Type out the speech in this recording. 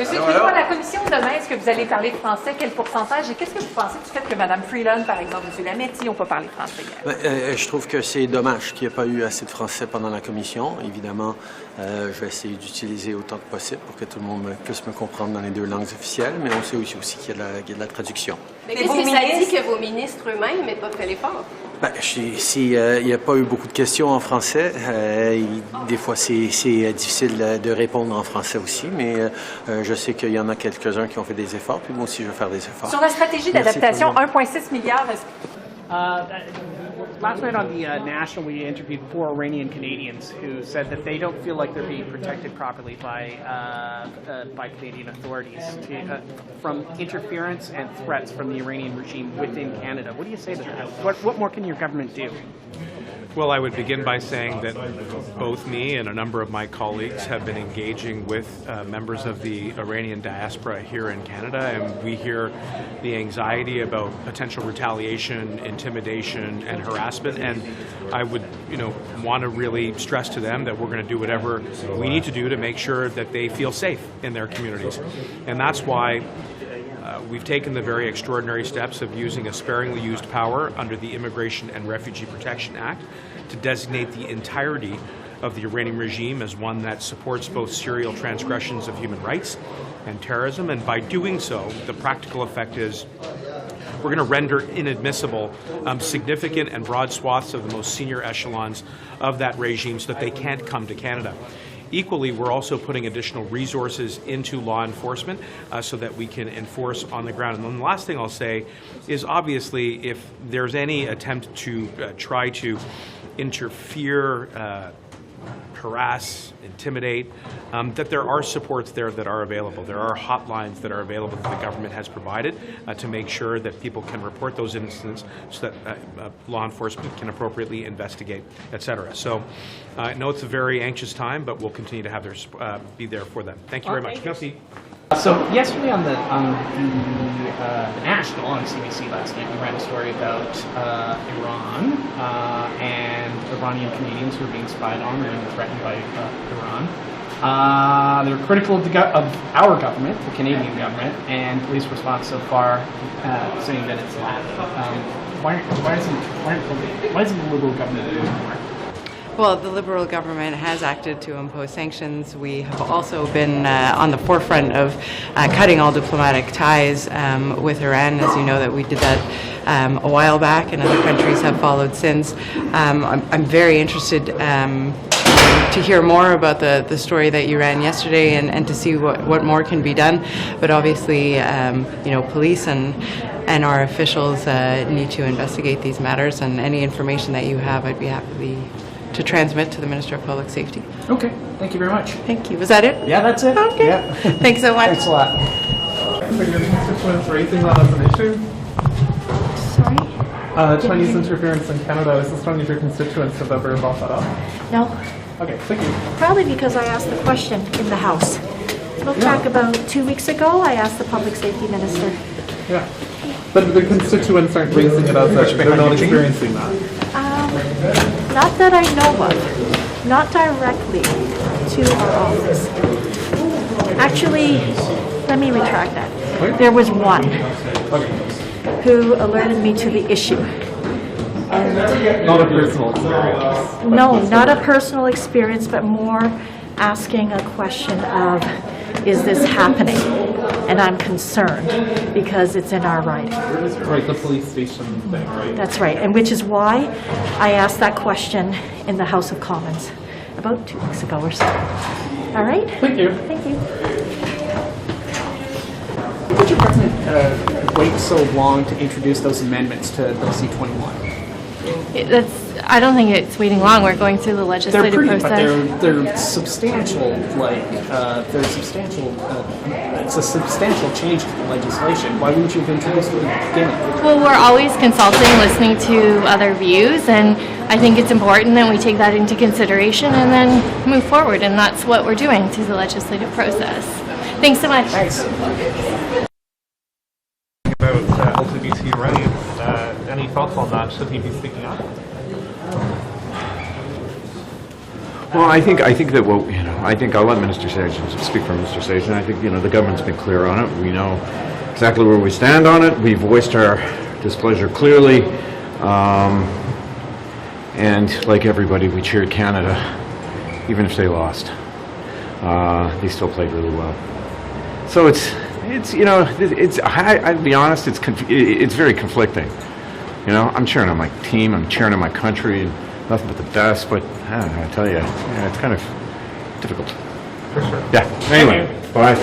Monsieur Trudeau, à la commission demain, est-ce que vous allez parler français? Quel pourcentage? Et qu'est-ce que vous pensez du fait que Mme Freeland, par exemple, M. Lametti n'ont pas parlé français hier? Je trouve que c'est dommage qu'il n'y ait pas eu assez de français pendant la commission. Évidemment, je vais essayer d'utiliser autant que possible pour que tout le monde puisse me comprendre dans les deux langues officielles, mais on sait aussi qu'il y a de la traduction. Mais qu'est-ce que ça dit que vos ministres eux-mêmes n'aient pas fait l'effort? S'il n'y a pas eu beaucoup de questions en français, des fois c'est difficile de répondre en français aussi, mais je sais qu'il y en a quelques-uns qui ont fait des efforts, puis moi aussi je vais faire des efforts. Sur la stratégie d'adaptation, 1,6 milliard, Last night on the National, we interviewed 4 Iranian Canadians who said that they don't feel like they're being protected properly by Canadian authorities from interference and threats from the Iranian regime within Canada. What do you say to that? What more can your government do? Well, I would begin by saying that both me and a number of my colleagues have been engaging with members of the Iranian diaspora here in Canada, and we hear the anxiety about potential retaliation, intimidation, and harassment. And I would, want to really stress to them that we're going to do whatever we need to do to make sure that they feel safe in their communities. And that's why we've taken the very extraordinary steps of using a sparingly used power under the Immigration and Refugee Protection Act to designate the entirety of the Iranian regime as one that supports both serial transgressions of human rights and terrorism. And by doing so, the practical effect is we're going to render inadmissible significant and broad swaths of the most senior echelons of that regime so that they can't come to Canada. Equally, we're also putting additional resources into law enforcement so that we can enforce on the ground. And then the last thing I'll say is obviously if there's any attempt to try to interfere, harass, intimidate, that there are supports there that are available. There are hotlines that are available that the government has provided to make sure that people can report those incidents so that law enforcement can appropriately investigate, etc. So I know it's a very anxious time, but we'll continue to have be there for them. Thank you very much. Merci. So yesterday on the National on CBC last night, we ran a story about Iran and Iranian Canadians who are being spied on and threatened by Iran. They're critical of our government, the Canadian government, and police response so far saying that it's laughing. Why isn't the Liberal government doing more? Well, the Liberal government has acted to impose sanctions. We have also been on the forefront of cutting all diplomatic ties with Iran. As you know, that we did that a while back, and other countries have followed since. I'm very interested to hear more about the story that you ran yesterday and to see what more can be done. But obviously, police and our officials need to investigate these matters, and any information that you have, I'd be happy to transmit to the Minister of Public Safety. Okay, thank you very much. Thank you. Was that it? Yeah, that's it. Okay. Yeah. Thanks so much. Thanks a lot. So your constituents raising that as an issue? Sorry? Chinese interference in Canada, is this one of your constituents have ever brought that up? No. Okay, thank you. Probably because I asked the question in the House. Look back about 2 weeks ago, I asked the Public Safety Minister. Yeah. But the constituents aren't raising it as a, they're not experiencing that. Not that I know of. Not directly to our office. Actually, let me retract that. Okay. There was one Okay. who alerted me to the issue. Not a personal experience. No, not a personal experience, but more asking a question of, is this happening? And I'm concerned because it's in our riding. Right, the police station thing, right? That's right, and which is why I asked that question in the House of Commons about 2 weeks ago or so. All right? Thank you. Thank you. Why did your government wait so long to introduce those amendments to Bill C-21? I don't think it's waiting long. We're going through the legislative process. But they're substantial. It's a substantial change to the legislation. Why wouldn't you have introduced it at the beginning? Well, we're always consulting, listening to other views, and I think it's important that we take that into consideration and then move forward. And that's what we're doing through the legislative process. Thanks so much. Thanks. About LGBT rights, any thoughts on that? Should he be speaking up? Well, I think that I think I'll let Minister Seamus speak for Minister Seamus. I think the government's been clear on it. We know exactly where we stand on it. We voiced our displeasure clearly, and like everybody, we cheered Canada, even if they lost. They still played really well. So I'd be honest, it's very conflicting. I'm cheering on my team, I'm cheering on my country, and nothing but the best, but I tell you, it's kind of difficult. For sure. Yeah, anyway, bye.